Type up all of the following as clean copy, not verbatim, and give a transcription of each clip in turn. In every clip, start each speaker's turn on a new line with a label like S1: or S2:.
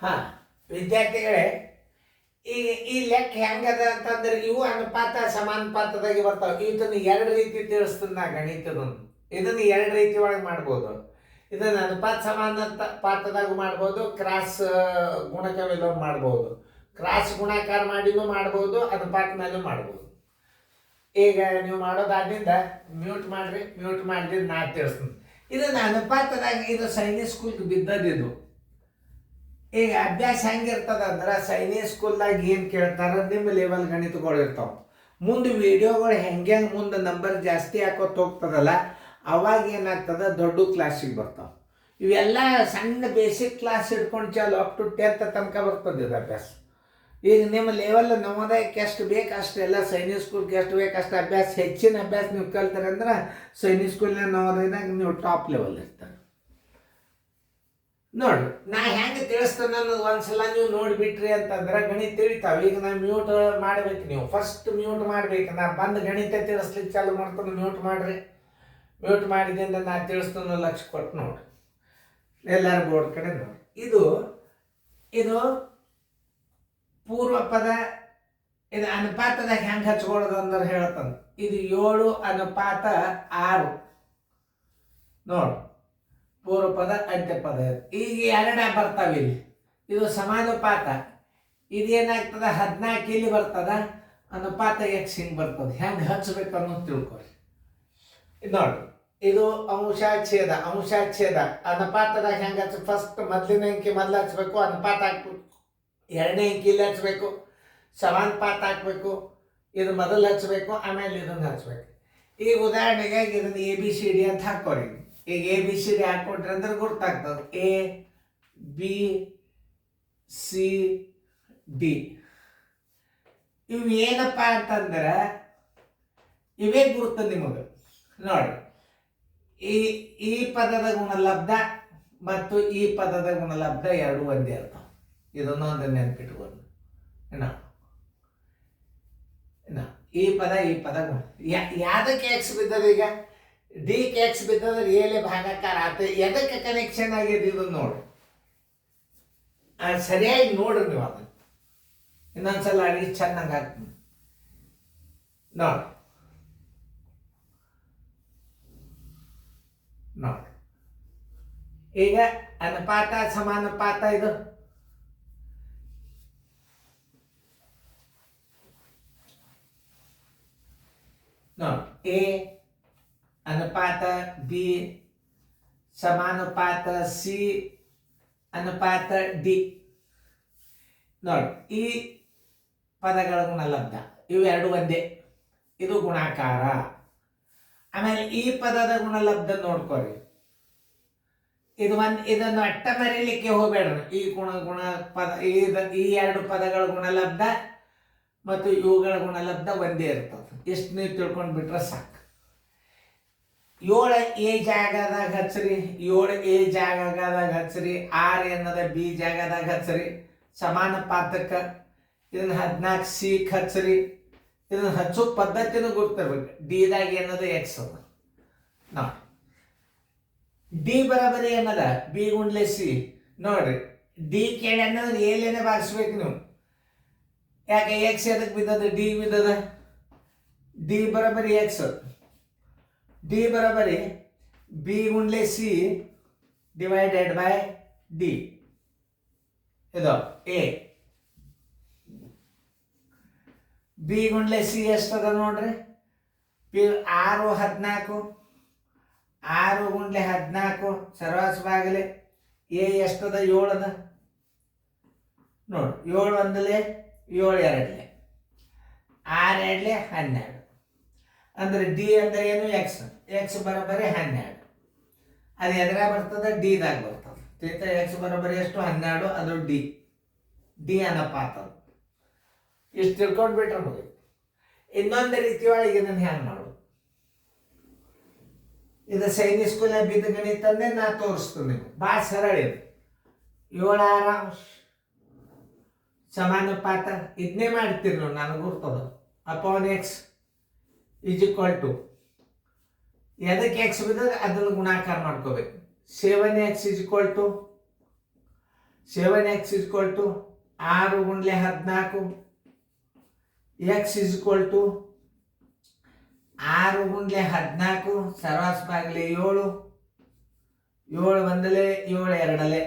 S1: ಹಾಂ, ವಿದ್ಯಾರ್ಥಿಗಳೇ, ಈಗ ಈ ಲೆಕ್ಕ ಹೆಂಗದ ಅಂತಂದ್ರೆ ಇವು ಅನುಪಾತ ಸಮಾನುಪಾತದಾಗಿ ಬರ್ತಾವೆ. ಇದನ್ನು ಎರಡು ರೀತಿ ತಿಳಿಸ್ತೀನಿ ನಾ ಗಣಿತದನ್ನು. ಇದನ್ನು ಎರಡು ರೀತಿ ಒಳಗೆ ಮಾಡ್ಬೋದು. ಇದನ್ನು ಅನುಪಾತ ಸಮಾನುಪಾತದಾಗ ಮಾಡ್ಬೋದು, ಕ್ರಾಸ್ ಗುಣಕ ವಿಲೋಮ ಮಾಡ್ಬೋದು, ಕ್ರಾಸ್ ಗುಣಾಕಾರ ಮಾಡಿನೂ ಮಾಡ್ಬೋದು, ಅನುಪಾತ ಮೇಲೂ ಮಾಡ್ಬೋದು. ಈಗ ನೀವು ಮಾಡೋದಾದ್ರಿಂದ ಮ್ಯೂಟ್ ಮಾಡಿರಿ, ಮ್ಯೂಟ್ ಮಾಡಿದ್ರೆ ನಾ ತಿಳಿಸ್ತೀನಿ. ಇದನ್ನು ಅನುಪಾತದಾಗ ಇದು ಸೈನಿಕ್ ಸ್ಕೂಲ್ಗೆ ಬಿದ್ದದಿದು. ಈಗ ಅಭ್ಯಾಸ ಹೆಂಗಿರ್ತದ ಅಂದ್ರೆ ಸೈನಿಕ್ ಸ್ಕೂಲ್ದಾಗ ಏನು ಕೇಳ್ತಾರ ನಿಮ್ಮ ಲೆವೆಲ್ ಗಣಿತಗಳು ಇರ್ತಾವೆ. ಮುಂದೆ ವಿಡಿಯೋಗಳು ಹೆಂಗೆ ಮುಂದೆ ನಂಬರ್ ಜಾಸ್ತಿ ಹಾಕೋತ ಹೋಗ್ತದಲ್ಲ, ಅವಾಗ ಏನಾಗ್ತದೆ ದೊಡ್ಡ ಕ್ಲಾಸಿಗೆ ಬರ್ತಾವೆ. ಇವೆಲ್ಲ ಸಣ್ಣ ಬೇಸಿಕ್ ಕ್ಲಾಸ್ ಹಿಡ್ಕೊಂಡು ಚಾಲು ಅಪ್ ಟು 10th ತನಕ ಬರ್ತದೆ ಇದು ಅಭ್ಯಾಸ. ಈಗ ನಿಮ್ಮ ಲೆವೆಲ್ ನವೋದಯಕ್ಕೆ ಎಷ್ಟು ಬೇಕು ಅಷ್ಟೆಲ್ಲ ಸೈನಿಕ್ ಸ್ಕೂಲ್ಗೆ ಎಷ್ಟು ಬೇಕು ಅಷ್ಟು ಅಭ್ಯಾಸ, ಹೆಚ್ಚಿನ ಅಭ್ಯಾಸ ನೀವು ಕಲ್ತಾರೆ ಅಂದ್ರೆ ಸೈನಿಕ್ ಸ್ಕೂಲ್ನ ನವೋದಯದಾಗ ನೀವು ಟಾಪ್ ಲೆವೆಲ್ ಇರ್ತಾರೆ. ನೋಡಿ ನಾ ಹೆಂಗೆ ತಿಳಿಸ್ತೇನೆ ಅನ್ನೋದು ಒಂದ್ಸಲ ನೀವು ನೋಡಿಬಿಟ್ರಿ ಅಂತಂದ್ರೆ ಗಣಿತ ತಿಳಿತಾವೆ. ಈಗ ನಾ ಮ್ಯೂಟ್ ಮಾಡ್ಬೇಕು, ನೀವು ಫಸ್ಟ್ ಮ್ಯೂಟ್ ಮಾಡ್ಬೇಕು. ನಾ ಬಂದು ಗಣಿತ ತಿಳಿಸ್ಲಿಕ್ಕೆ ಚಾಲು ಮಾಡ್ಕೊಂಡು ಮ್ಯೂಟ್ ಮಾಡ್ರಿ. ಮ್ಯೂಟ್ ಮಾಡಿದಿಂದ ನಾ ತಿಳಿಸ್ತೇನೆ ಲಕ್ಷ ಕೊಟ್ಟು ನೋಡಿ, ಎಲ್ಲರೂ ಬೋರ್ಡ್ ಕಡೆ ನೋಡಿ. ಇದು ಇದು ಪೂರ್ವ ಪದ. ಇದು ಅನುಪಾತದಾಗ ಹೆಂಗೆ ಹಚ್ಕೊಳ್ಳೋದು ಅಂದ್ರೆ ಹೇಳ್ತಾನೆ. ಇದು 7:6 ನೋಡು, ಪೂರ್ವ ಪದ ಅಂತ್ಯಪದ. ಈಗ ಎರಡ ಬರ್ತಾವೆ ಇಲ್ಲಿ. ಇದು ಸಮಾನುಪಾತ. ಇದೇನಾಗ್ತದ 14 ಇಲ್ಲಿ ಬರ್ತದ, ಅನುಪಾತ x ಹಿಂಗೆ ಬರ್ತದೆ. ಹೆಂಗೆ ಹಚ್ಬೇಕು ಅನ್ನೋದು ತಿಳ್ಕೊರಿ. ಇದು ನೋಡಿ, ಇದು ಅಂಶಾಚ್ಛೇದ. ಅಂಶಾಚ್ಛೇದ ಅನುಪಾತದಾಗ ಹೆಂಗೆ ಹಚ್ಚ, ಫಸ್ಟ್ ಮೊದಲಿನ ಅಂಕಿ ಮೊದಲು ಹಚ್ಬೇಕು, ಅನುಪಾತ ಹಾಕ್ಬೇಕು. ಎರಡನೇ ಅಂಕಿ ಇಲ್ಲಿ ಹಚ್ಬೇಕು, ಸಮಾನುಪಾತ ಹಾಕ್ಬೇಕು. ಇದು ಮೊದಲು ಹಚ್ಬೇಕು, ಆಮೇಲೆ ಇದನ್ನು ಹಚ್ಬೇಕು. ಈಗ ಉದಾಹರಣೆಗೆ ಇದನ್ನು ABCD ಅಂತ ಹಾಕೋರಿ. ಈಗ ABCD ಹಾಕ್ಕೊಟ್ರಿ ಅಂದ್ರೆ ಗೊತ್ತಾಗ್ತದೆ ABCD. ಇವು ಏನಪ್ಪ ಅಂತಂದ್ರೆ ಇವೇ ಗುರುತು ನಿಮಗೆ. ನೋಡಿ, ಈ ಪದದ ಗುಣಲಬ್ಧ ಮತ್ತು ಈ ಪದದ ಗುಣಲಬ್ಧ ಎರಡು ಒಂದೇ ಇರ್ತಾವೆ. ಇದನ್ನೊಂದು ನೆನಪಿಟ್ಕೊಂಡು ಈ ಪದ ಗುಣ ಯಾವ್ದಕ್ಕೆ ಎಕ್ಸ್ ಬಿದ್ದದ? ಈಗ ಡಿಗೆ ಎಕ್ಸ್ ಬಿದ್ದದ್ರೆ ಏಲೆ ಭಾಗಾಕಾರ ಆತ. ಎದಕ್ಕೆ ಕನೆಕ್ಷನ್ ಆಗಿದೆ ಇದು ನೋಡಿ, ಸರಿಯಾಗಿ ನೋಡ್ರಿ ನೀವು. ಅದನ್ನು ಇನ್ನೊಂದ್ಸಲ ಅಡಿಗೆ ಚೆನ್ನಾಗಿ ಹಾಕ್ತೀನಿ ನೋಡಿ. ನೋಡಿ, ಈಗ ಅನುಪಾತ ಸಮಾನುಪಾತ ಇದು ನೋಡಿ. A ಅನುಪಾತ B ಸಮಾನುಪಾತ C ಅನುಪಾತ D. ನೋಡಿ, ಈ ಪದಗಳ ಗುಣಲಬ್ಧ ಇವು ಎರಡು ಒಂದೇ. ಇದು ಗುಣಾಕಾರ. ಆಮೇಲೆ ಈ ಪದದ ಗುಣಲಬ್ಧ ನೋಡ್ಕೊರಿ. ಇದನ್ನು ಅಟ್ಟ ಮರೀಲಿಕ್ಕೆ ಹೋಗಬೇಡ್ರಿ. ಈ ಗುಣ ಪದ ಈ ಎರಡು ಪದಗಳ ಗುಣಲಬ್ಧ ಮತ್ತು ಇವುಗಳ ಗುಣಲಬ್ಧ ಒಂದೇ ಇರ್ತದೆ. ಎಷ್ಟು ನೀವು ತಿಳ್ಕೊಂಡು ಬಿಟ್ರೆ ಸಾಕು. 7A ಜಾಗದಾಗ ಹಚ್ಚ್ರಿ, 7A ಜಾಗದಾಗ ಹಚ್ಚ್ರಿ. 6 ಅನ್ನೋದ B ಜಾಗದಾಗ ಹಚ್ಚ್ರಿ ಸಮಾನುಪಾತಕ್ಕೆ. ಇದನ್ನ 14C ಹಚ್ಚ್ರಿ. ಇದನ್ನ ಹಚ್ಚೋ ಪದ್ಧತಿನೂ ಗೊತ್ತಿರ್ಬೇಕು. ಡಿದಾಗ ಏನದ ಎಕ್ಸ್ ಅದ ನೋಡಿ. ಡಿ ಬರಬರಿ ಏನದ B ಗುಂಡ್ಲೆ C. ನೋಡ್ರಿ, ಡಿ ಕೇಳಿ ಅನ್ನೋದ್ರೆ ಏಲೇನೆ ಭಾಗಿಸ್ಬೇಕು ನೀವು. ಯಾಕೆ ಎಕ್ಸ್ ಎದಕ್ಕೆ ಬಿದ್ದದ? ಡಿ ಬಿದ್ದದ. ಡಿ ಬರಬರಿ ಎಕ್ಸ್. ಡಿ ಬರಬರಿ B ಗುಂಡ್ಲೆ C ಡಿವೈಡೆಡ್ ಬೈ ಡಿ. ಇದು ಎ. B ಗುಂಡ್ಲೆ C ಎಷ್ಟದ ನೋಡ್ರಿ. 6 14. 6 ಗುಂಡ್ಲೆ 14 ಸರ್ವಾಸ ಬಾಗಲೆ. ಎ ಎಷ್ಟದ? 7 ಅದ ನೋಡಿ. 7 ಒಂದಲೆ 7 ಎರಡಲೆ 6 ಎರಡಲೆ 12. ಅಂದ್ರೆ ಡಿ ಅಂದ್ರೆ ಏನು? ಎಕ್ಸ್. ಎಕ್ಸ್ ಬರೋಬ್ಬರಿ 12. ಅದು ಎದುರ ಬರ್ತದೆ? ಡಿದಾಗ ಬರ್ತದೆ. ಥೀಟಾ ಎಕ್ಸ್ ಬರೋಬ್ಬರಿ ಎಷ್ಟು? 12. ಅದು ಡಿ. ಡಿ ಅನುಪಾತ. ಇಷ್ಟು ತಿಳ್ಕೊಂಡು ಬಿಟ್ರೆ ಮುಗಿ. ಇನ್ನೊಂದು ರೀತಿ ಒಳಗೆ ಇದನ್ನು ಹ್ಯಾಂಗ್ ಮಾಡೋದು? ಇದು ಸೈನಿಕ್ ಸ್ಕೂಲ್ ಬಿದ್ದ ಗಣಿತಂದೇ ನಾ ತೋರಿಸ್ತೀನಿ ನಿಮ್ಗೆ. ಭಾಳ ಸರಳ ಇದು. 7/6 ಸಮಾನುಪಾತ ಇದನ್ನೇ ಮಾಡ್ತೀರಿ ನೀವು, ನನಗೆ ಗುರ್ತದ. Upon X is equal to ಎದಕ್ಕೆ ಎಕ್ಸ್ ಬಿದ್ದರೆ ಅದನ್ನು ಗುಣಾಕಾರ ಮಾಡ್ಕೋಬೇಕು. 7x is equal to 7x equal to 6 ಗುಂಡ್ಲೆ 14, x ಈಕ್ವಲ್ ಟು 6 ಗುಂಡ್ಲೆ 14 ಸರ್ವಾಸ್ ಬಾಗಿಲೆ 7, 7 ಒಂದಲೆ 7 ಎರಡಲೆ,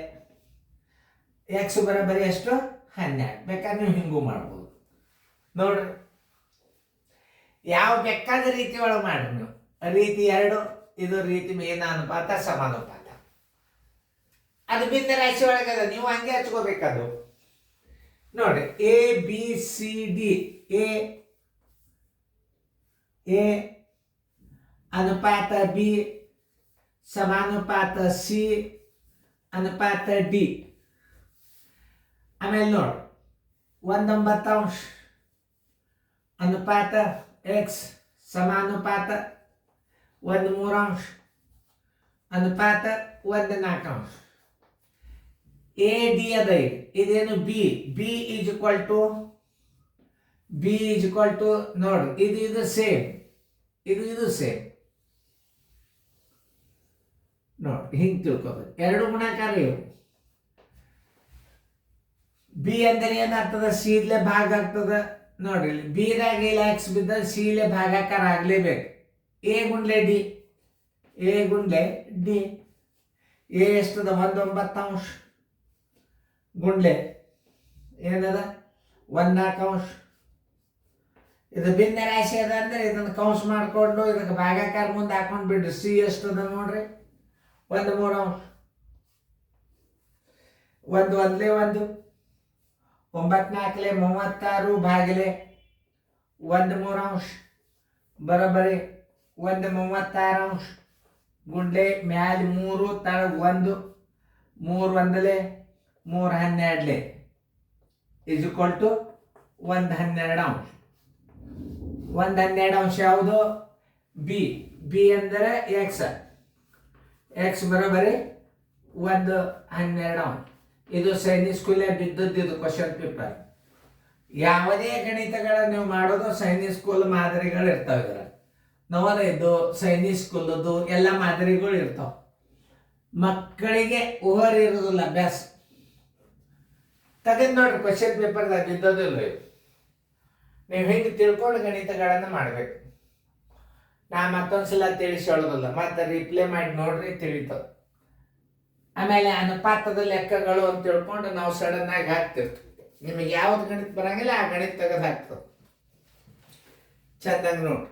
S1: ಎಕ್ಸ್ ಬರೋಬ್ಬರಿ ಎಷ್ಟು 12. ಬೇಕಾದ್ರೆ ನೀವು ಹಿಂಗೂ ಮಾಡ್ಬೋದು ನೋಡ್ರಿ. ಯಾವ ಬೇಕಾದ ರೀತಿ ಒಳಗೆ ಮಾಡ್ರಿ ನೀವು. ರೀತಿ 2 ಇದು ರೀತಿ ಮೇನಾನುಪಾತ ಸಮಾನುಪಾತ. ಅದು ಭಿನ್ನ ರಾಶಿ ಒಳಗದ, ನೀವು ಹಂಗೆ ಹಚ್ಕೋಬೇಕದು ನೋಡ್ರಿ. A B C D, A ಅನುಪಾತ ಬಿ ಸಮಾನುಪಾತ ಸಿ ಅನುಪಾತ ಡಿ. ಆಮೇಲೆ ನೋಡಿ 1/9 ಅನುಪಾತ ಎಕ್ಸ್ ಸಮಾನುಪಾತ 1/3 ಅನುಪಾತ 1/4. ಎ ಡಿ ಅದ ಇದೇನು B, B is equal to ನೋಡಿ ಇದು ಸೇಮ್, ಇದು ಸೇಮ್ ನೋಡಿ. ಹಿಂಗೆ ತಿಳ್ಕೊಬೇಕು, ಎರಡು ಗುಣಾಕಾರ ಇವು. ಬಿ ಅಂದರೆ ಏನಾಗ್ತದ, ಸಿಲೆ ಭಾಗ ಆಗ್ತದ ನೋಡ್ರಿ. ಬಿದಾಗ ಇಲ್ಲ ಎಕ್ಸ್ ಬಿದ್ದ ಸಿಲೆ ಭಾಗಾಕಾರ ಆಗ್ಲೇಬೇಕು. ಎ ಗುಂಡ್ಲೆ ಡಿ, ಎ ಗುಂಡ್ಲೆ ಡಿ. ಎ ಎಷ್ಟದ 1/9 ಗುಂಡ್ಲೆ ಏನದ 1/4. ಇದು ಭಿನ್ನ ರಾಶಿ ಅದ ಅಂದ್ರೆ ಇದನ್ನು ಕೌಂಸ್ ಮಾಡಿಕೊಂಡು ಇದಕ್ಕೆ ಭಾಗಾಕಾರ ಮುಂದೆ ಹಾಕೊಂಡು ಬಿಡ್ರಿ. ಸಿ ಎಷ್ಟದ ನೋಡ್ರಿ 1/3. 1 ಒಂದ್ಲೆ 1, 9 4 36 ಭಾಗಿಲೆ 1/3 ಬರೋಬ್ಬರಿ 1/36 ಗುಂಡ್ಲೆ ಮ್ಯಾಲ 3 ತಳಗ 1, 3 ಒಂದಲೆ 3 12 ಇಸ್ ಈಕ್ವಲ್ ಟು 1/12. 1/12 ಯಾವುದು ಬಿ, ಬಿ ಅಂದರೆ ಎಕ್ಸ್, ಎಕ್ಸ್ ಬರೋಬ್ಬರಿ 1/12. ಇದು ಸೈನಿಕ್ ಸ್ಕೂಲೇ ಬಿದ್ದದ್ದು, ಇದು ಕ್ವಶನ್ ಪೇಪರ್. ಯಾವುದೇ ಗಣಿತಗಳ ನೀವು ಮಾಡೋದು ಸೈನಿಕ್ ಸ್ಕೂಲ್ ಮಾದರಿಗಳು ಇರ್ತಾವೆ. ಇದರ ನವೋದಯದ್ದು ಸೈನಿಕ್ ಸ್ಕೂಲದ್ದು ಎಲ್ಲ ಮಾದರಿಗಳು ಇರ್ತಾವೆ. ಮಕ್ಕಳಿಗೆ ಓವರ್ ಇರೋದಿಲ್ಲ ಅಭ್ಯಾಸ. ತೆಗೆದು ನೋಡ್ರಿ ಕ್ವಶನ್ ಪೇಪರ್ದಾಗ ಬಿದ್ದೋದಿಲ್ಲ. ನೀವು ಹಿಂಗೆ ತಿಳ್ಕೊಂಡು ಗಣಿತಗಳನ್ನು ಮಾಡಬೇಕು. ನಾ ಮತ್ತೊಂದ್ಸಲ ತಿಳಿಸಿ ಹೇಳೋದಿಲ್ಲ, ಮತ್ತೆ ರಿಪ್ಲೈ ಮಾಡಿ ನೋಡ್ರಿ ತಿಳಿತದೆ. ಆಮೇಲೆ ಅನುಪಾತದ ಲೆಕ್ಕಗಳು ಅಂತ ತಿಳ್ಕೊಂಡು ನಾವು ಸಡನ್ ಆಗಿ ಹಾಕ್ತಿರ್ತೀವಿ. ನಿಮಗೆ ಯಾವ್ದು ಗಣಿತ ಬರಂಗಿಲ್ಲ ಆ ಗಣಿತ ತೆಗೆದು ಹಾಕ್ತದೆ. ಚಂದಂಗೆ ನೋಡಿ.